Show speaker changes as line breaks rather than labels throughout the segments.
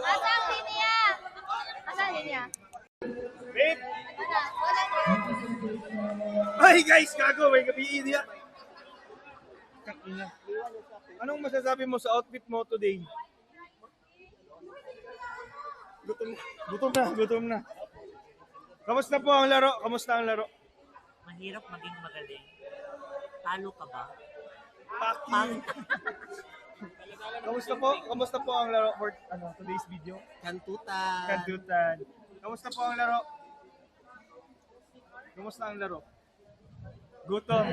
Asang linya? Asang linya?
Babe! Ay guys, gago, may gabi niya. Anong masasabi mo sa outfit mo today? Gutom na. Kamusta po ang laro? Kamusta ang laro?
Mahirap maging magaling. Talo ka ba?
Paki. Kamusta po ang laro for today's video? Kantutan. Kamusta po ang laro? Kamusta ang laro? Gutom.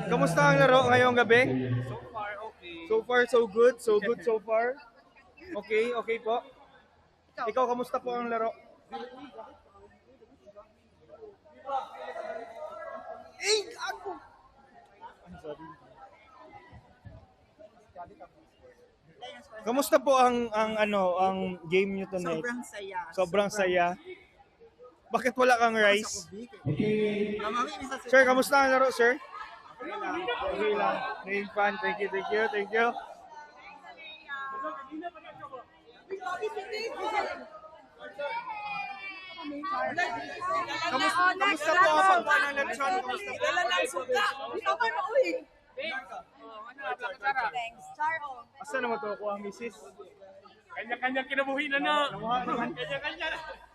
Kamusta ang laro ngayong gabi?
So far, okay.
So far, so good. So good so far. Okay po. Ikaw, kamusta po ang laro? Ako! I'm sorry. Kamusta po ang game niyo tonight? Sobrang saya. Bakit wala kang rice? Sir, kamusta ang laro, sir? Okay lang. Main fan. Thank you. Kamusta po ang pagkain ng lechon? Kamusta po?
Thanks. Charo.
Asa naman to ako ang misis?
Kanya-kanya kinabuhi na na.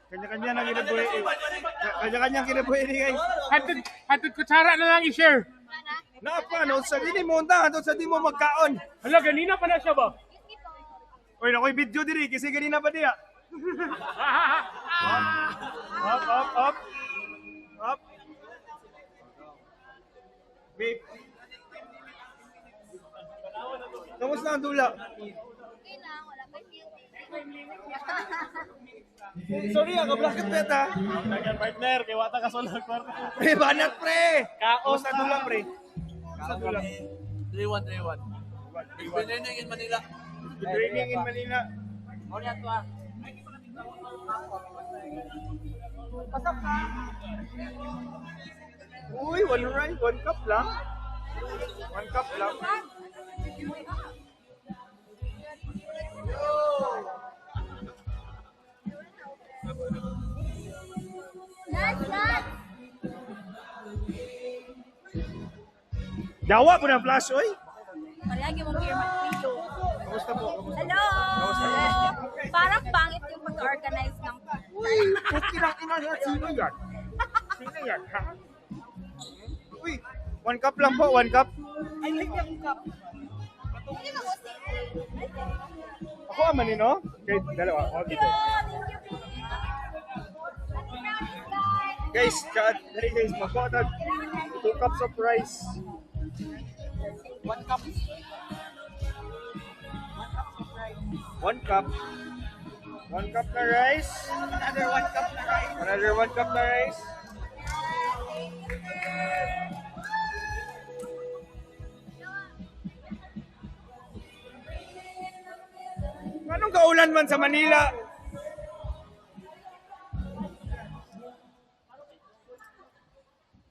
Kanya-kanya nang kinabuhi ni guys.
Hatid kutsara na lang i-share.
Napa, no sa dili mo unta, sa di mo magkaon.
Hala, ganina pa na siya ba?
Oy, nakoy video diri kasi ganina pa diya. Up. Babe. Kamusta ang dula?
Okay lang, wala pa
Sorry, ka-blanket beta.
Nagyan partner, kay wata ka solog kwarto.
Pre, banat pre.
Kaos
Kamusta dula pre? Kamusta dula?
3-1. Training in Manila.
Training in Manila. Uy, one cup lang.
Last.
Dawa po ng flash, oy.
Palagi mong beer mag-video.
Kamusta po?
Hello! Parang pangit yung pag-organize ng
Uy, puti lang ina niya. Sino yan? Ha? Uy, 1 cup lang po, 1 cup.
I like yung cup. Hindi mo kasi.
Ako aman no? Okay, dalawa. Ako dito. Guys, magkakatag 2 cups of rice.
1 cup.
1 cup. 1 cup na rice.
Another 1 cup na rice.
Another 1 cup na rice. Anong kaulan man sa Manila?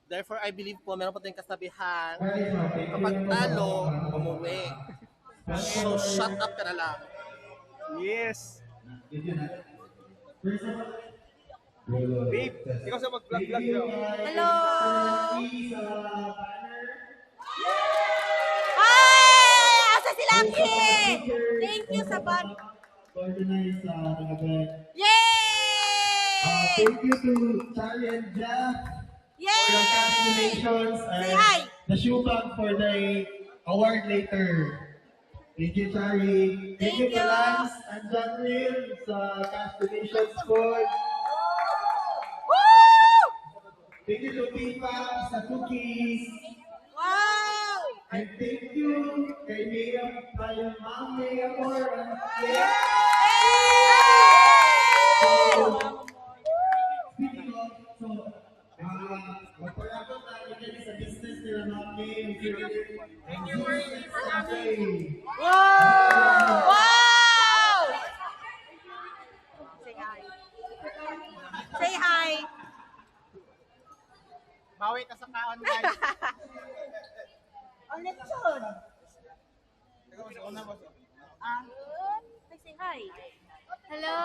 Therefore, I believe po, meron po tayong kasabihan, kapag talo, umuwi. So, shut up ka na lang.
Yes. Babe, ikaw sa mag-vlog daw.
Hello! Hi! Asa si Lucky? Thank you sa ban. Yay!
Thank you to Charlie and Jeff for your
Yay!
congratulations
Say
and
hi!
the shoe bag for the award later. Thank you, Charlie.
Thank
you
you.
to Lance and John Will sa cash donations food.
Woo!
Thank you to Pipa sa cookies.
Wow!
And thank you kay Mia, kay Ma'am Mia for
Yay! Wow! Wow! Say hi. Say hi.
Bawi ka sa kaon, guys.
Ang lechon. Say hi. Hello.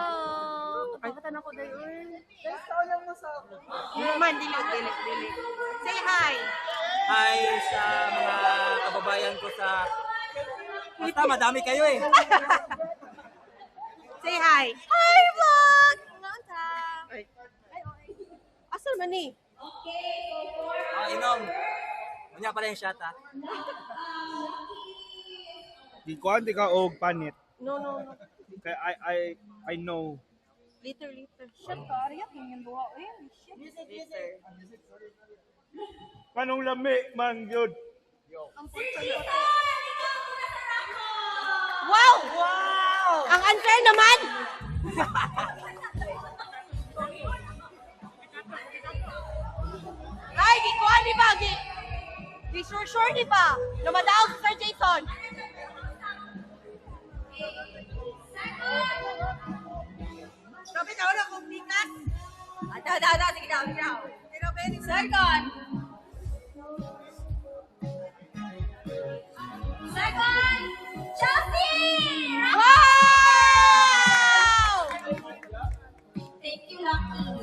Kapagatan ako dahil. Guys, kaulang mo sa ako. Man, dili. Say hi.
Hi sa mga kababayan ko sa... Basta madami kayo eh.
Say hi. Hi, vlog! Asal man ni?
Inom. Unya pala yung shot ha.
Di ka og panit.
No.
Kaya I know.
Later. Shut ka, ariya, tingin buha. Later.
Kanong lami man yun.
Wow! Ang unfair naman! Ay, gikuha ni ba? Sure ni ba? Lumadaog si Sir Jason. Sabi na wala kong bigas. Ada. Sige daw. Second. Chelsea! Wow!
Thank you, Lucky.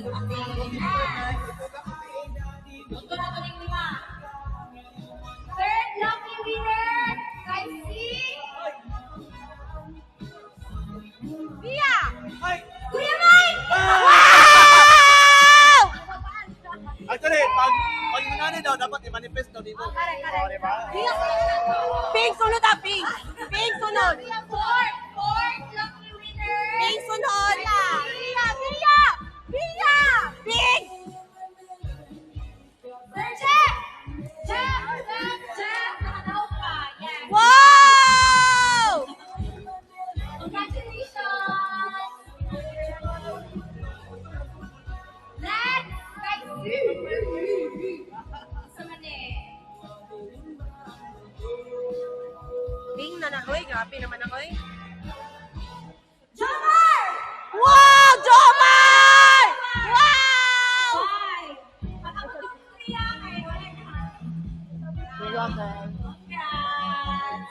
Ito na ito ng lima. Third lucky winner, kay
Pia!
Kuya Mike!
Wow!
Actually, pag nangyari daw, dapat i-manifest daw dito.
Pink sunod ah, pink! Pink sunod!
Fourth lucky winner.
Pink sunod! Pia! Pink!
Sir Jeff! Jeff! Nakadaog ka. Yes.
Wow!
Congratulations! Next, kay Sa mani.
Pink na na, oy. Grabe naman ako eh.
Jomar!
Wow! Jomar! Wow!
Bye! Pagkakatuloy kay wala na. Congrats!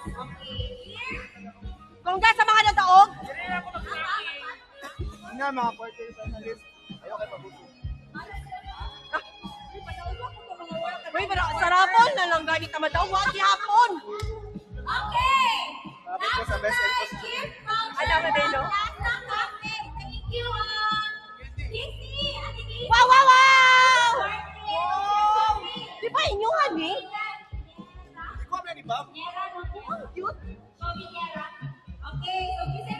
Okay, here.
Congrats sa mga nadaog.
Nga, mga quarter finalist. Ayaw kayo pabuti.
Uy, pero sarapon na lang ganit na madaog. Wag hapon.
Okay!
Dapat ko sa best and position.
Gift voucher.
Ano ba, Belo?
Last na kami. Thank you, Casey. Ate Casey.
Wow!
Birthday.
Di ba inyuhan eh?
Ikaw, ni Bob?
Nyera, no?
Cute.
Okay, so Casey